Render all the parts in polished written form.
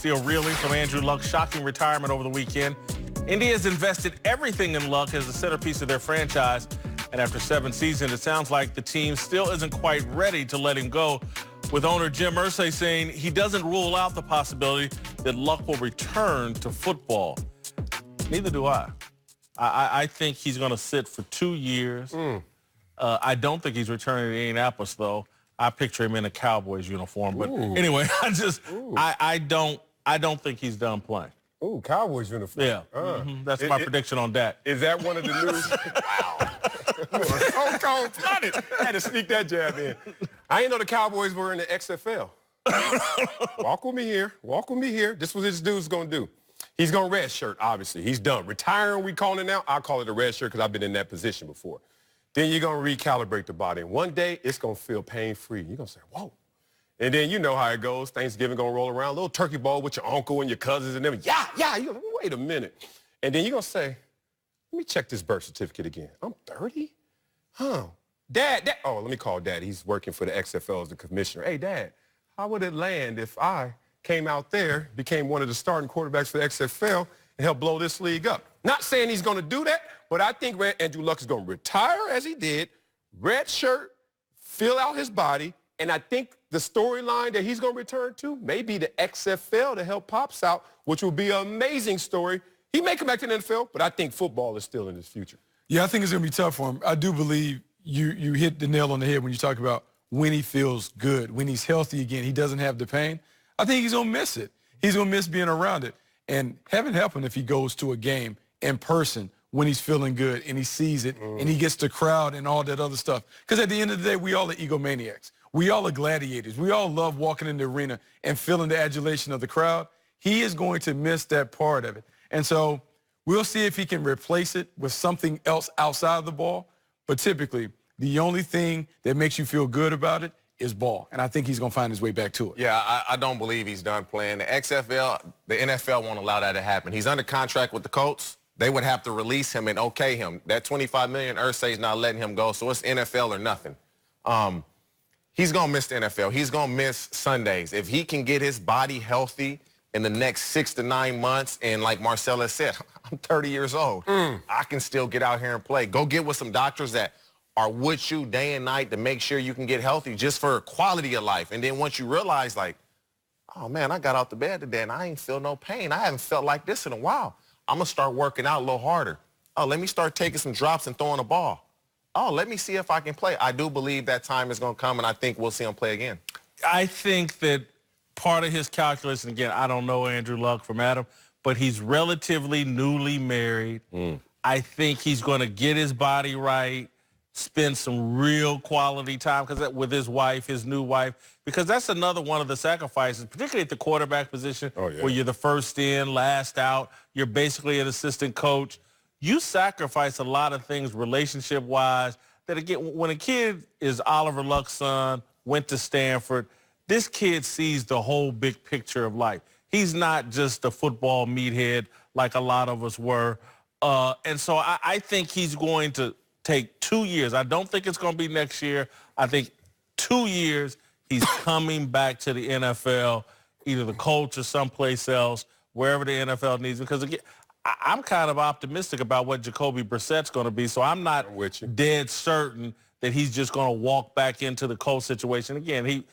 still reeling from Andrew Luck's shocking retirement over the weekend. Indy has invested everything in Luck as the centerpiece of their franchise. And after 7 seasons, it sounds like the team still isn't quite ready to let him go, with owner Jim Irsay saying he doesn't rule out the possibility that Luck will return to football. Neither do I. I think he's going to sit for 2 years. I don't think he's returning to Indianapolis, though. I picture him in a Cowboys uniform. But anyway, I don't think he's done playing. Ooh, Cowboys uniform. Yeah, that's my prediction on that. Is that one of the news? Wow. So cold-blooded. I had to sneak that jab in. I didn't know the Cowboys were in the XFL. Walk with me here. Walk with me here. This is what this dude's going to do. He's going to red shirt, obviously. He's done. Retiring, we call it now. I call it a red shirt because I've been in that position before. Then you're going to recalibrate the body. And one day, it's going to feel pain-free. You're going to say, whoa. And then you know how it goes. Thanksgiving going to roll around. A little turkey bowl with your uncle and your cousins and them. Yeah. You're going to wait a minute. And then you're going to say, let me check this birth certificate again. I'm 30? Huh. Dad. Oh, let me call Dad. He's working for the XFL as the commissioner. Hey, Dad, how would it land if I came out there, became one of the starting quarterbacks for the XFL, and helped blow this league up? Not saying he's going to do that, but I think Andrew Luck is going to retire as he did, red shirt, fill out his body, and I think the storyline that he's going to return to may be the XFL to help Pops out, which will be an amazing story. He may come back to the NFL, but I think football is still in his future. Yeah, I think it's going to be tough for him. I do believe you hit the nail on the head when you talk about when he feels good, when he's healthy again, he doesn't have the pain. I think he's going to miss it. He's going to miss being around it. And heaven help him if he goes to a game in person when he's feeling good and he sees it and he gets the crowd and all that other stuff. Because at the end of the day, we all are egomaniacs. We all are gladiators. We all love walking in the arena and feeling the adulation of the crowd. He is going to miss that part of it. And so we'll see if he can replace it with something else outside of the ball. But typically, the only thing that makes you feel good about it is ball. And I think he's going to find his way back to it. Yeah, I don't believe he's done playing. The XFL, the NFL won't allow that to happen. He's under contract with the Colts. They would have to release him and okay him. That $25 million, Irsay's not letting him go, so it's NFL or nothing. He's going to miss the NFL. He's going to miss Sundays. If he can get his body healthy in the next 6 to 9 months, and like Marcellus said, I'm 30 years old. I can still get out here and play. Go get with some doctors that are with you day and night to make sure you can get healthy just for quality of life. And then once you realize, like, oh, man, I got out the bed today and I ain't feel no pain. I haven't felt like this in a while. I'm going to start working out a little harder. Oh, let me start taking some drops and throwing a ball. Oh, let me see if I can play. I do believe that time is going to come, and I think we'll see him play again. I think that part of his calculus, and again, I don't know Andrew Luck from Adam, but he's relatively newly married. I think he's going to get his body right, spend some real quality time with his wife, his new wife, because that's another one of the sacrifices, particularly at the quarterback position, where you're the first in, last out. You're basically an assistant coach. You sacrifice a lot of things relationship-wise that, again, when a kid is Oliver Luck's son, went to Stanford, this kid sees the whole big picture of life. He's not just a football meathead like a lot of us were. And so I think he's going to take 2 years. I don't think it's going to be next year. I think 2 years he's coming back to the NFL, either the Colts or someplace else, wherever the NFL needs him. Because, again, I'm kind of optimistic about what Jacoby Brissett's going to be, so I'm not dead certain that he's just going to walk back into the Colts situation. Again, he's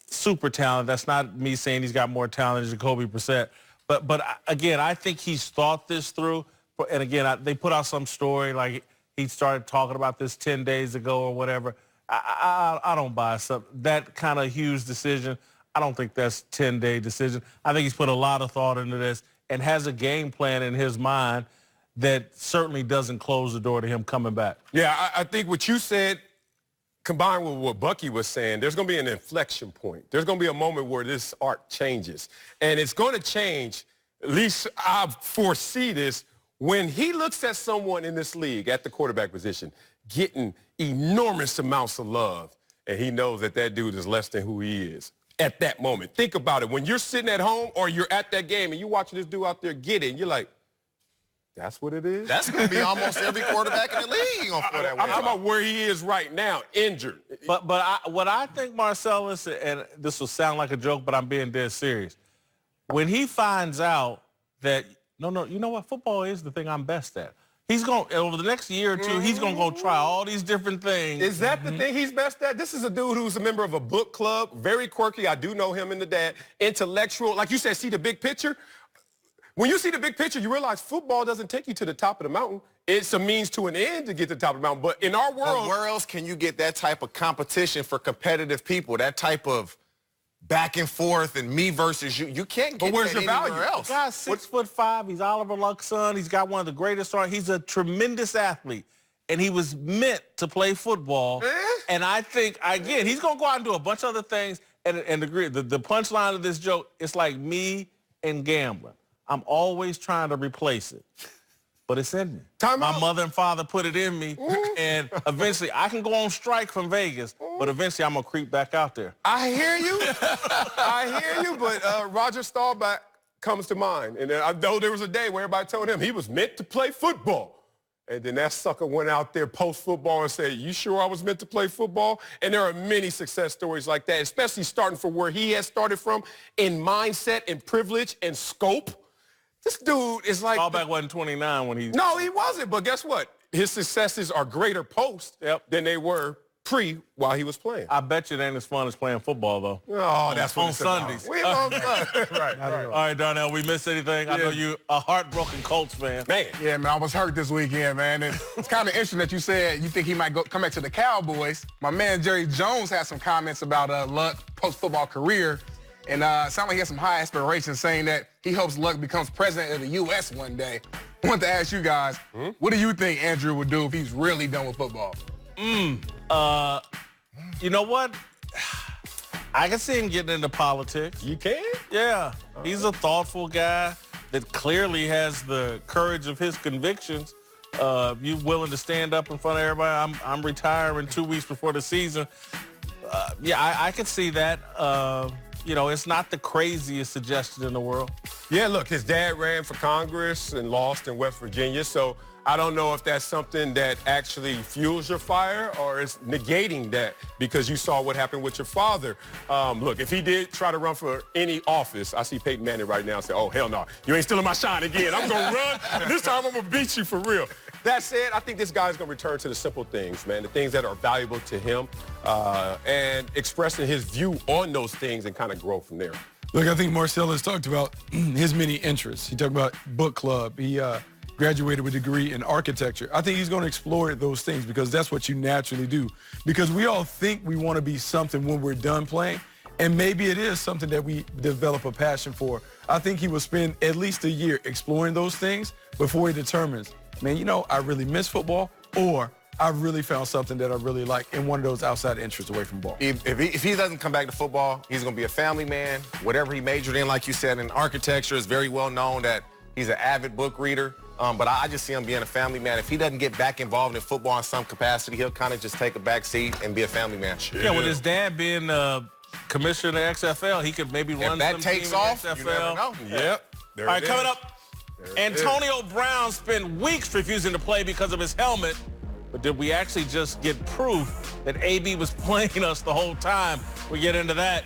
super talented. That's not me saying he's got more talent than Jacoby Brissett. But again, I think he's thought this through. And, again, they put out some story like he started talking about this 10 days ago or whatever. I don't buy that kind of huge decision. I don't think that's a 10-day decision. I think he's put a lot of thought into this and has a game plan in his mind that certainly doesn't close the door to him coming back. Yeah, I think what you said, combined with what Bucky was saying, there's going to be an inflection point. There's going to be a moment where this arc changes. And it's going to change, at least I foresee this, when he looks at someone in this league at the quarterback position getting enormous amounts of love, and he knows that that dude is less than who he is. At that moment. Think about it. When you're sitting at home or you're at that game and you're watching this dude out there get it, and you're like, that's what it is? That's going to be almost every quarterback in the league. I'm talking about where he is right now, injured. But what I think, Marcellus, and this will sound like a joke, but I'm being dead serious, when he finds out that, no, you know what? Football is the thing I'm best at. He's going to, over the next year or two, he's going to go try all these different things. Is that the thing he's best at? This is a dude who's a member of a book club, very quirky. I do know him and the dad. Intellectual. Like you said, see the big picture? When you see the big picture, you realize football doesn't take you to the top of the mountain. It's a means to an end to get to the top of the mountain. But in our world... Where else can you get that type of competition for competitive people, that type of back and forth and me versus you? You can't get where's that your value? anywhere else. The guy's 6'5". He's Oliver Luck's son. He's got one of the greatest arms. He's a tremendous athlete. And he was meant to play football. And I think, again, he's going to go out and do a bunch of other things. And the punchline of this joke, it's like me and gambling. I'm always trying to replace it. But it's in me. My mother and father put it in me. And eventually, I can go on strike from Vegas, but eventually I'm going to creep back out there. I hear you. I hear you, but Roger Staubach comes to mind. And I know there was a day where everybody told him he was meant to play football. And then that sucker went out there post-football and said, you sure I was meant to play football? And there are many success stories like that, especially starting from where he has started from in mindset and privilege and scope. This dude is like... Staubach wasn't 29 when he... No, he wasn't. But guess what? His successes are greater post than they were pre while he was playing. I bet you it ain't as fun as playing football, though. Oh, that's what on it's Sundays. We on right. All right, Darnell, we missed anything? I know you a heartbroken Colts fan. Man. Yeah, man, I was hurt this weekend, man. And it's kind of interesting that you said you think he might come back to the Cowboys. My man Jerry Jones had some comments about Luck post-football career. And it sounded like he had some high aspirations, saying that he hopes Luck becomes president of the U.S. one day. I want to ask you guys, what do you think Andrew would do if he's really done with football? You know what? I can see him getting into politics. You can? Yeah. He's a thoughtful guy that clearly has the courage of his convictions. You willing to stand up in front of everybody? I'm retiring 2 weeks before the season. Yeah, I could see that. You know, it's not the craziest suggestion in the world. Yeah, look, his dad ran for Congress and lost in West Virginia, so I don't know if that's something that actually fuels your fire or is negating that because you saw what happened with your father. Look, if he did try to run for any office, I see Peyton Manning right now say, oh, hell no, you ain't stealing my shine again. I'm going to run. This time I'm going to beat you for real. That said, I think this guy's going to return to the simple things, man, the things that are valuable to him and expressing his view on those things and kind of grow from there. Look, I think Marcellus talked about his many interests. He talked about book club. He graduated with a degree in architecture. I think he's going to explore those things because that's what you naturally do. Because we all think we want to be something when we're done playing, and maybe it is something that we develop a passion for. I think he will spend at least a year exploring those things before he determines, man, you know, I really miss football, or I really found something that I really like in one of those outside interests away from ball. If he doesn't come back to football, he's going to be a family man. Whatever he majored in, like you said, in architecture, is very well known that he's an avid book reader. But I just see him being a family man. If he doesn't get back involved in football in some capacity, he'll kind of just take a back seat and be a family man. Yeah, with his dad being commissioner of the XFL, he could maybe run if that some takes team in off, the XFL. you never know. Yep. All right, coming up, Antonio Brown spent weeks refusing to play because of his helmet. But did we actually just get proof that AB was playing us the whole time? We get into that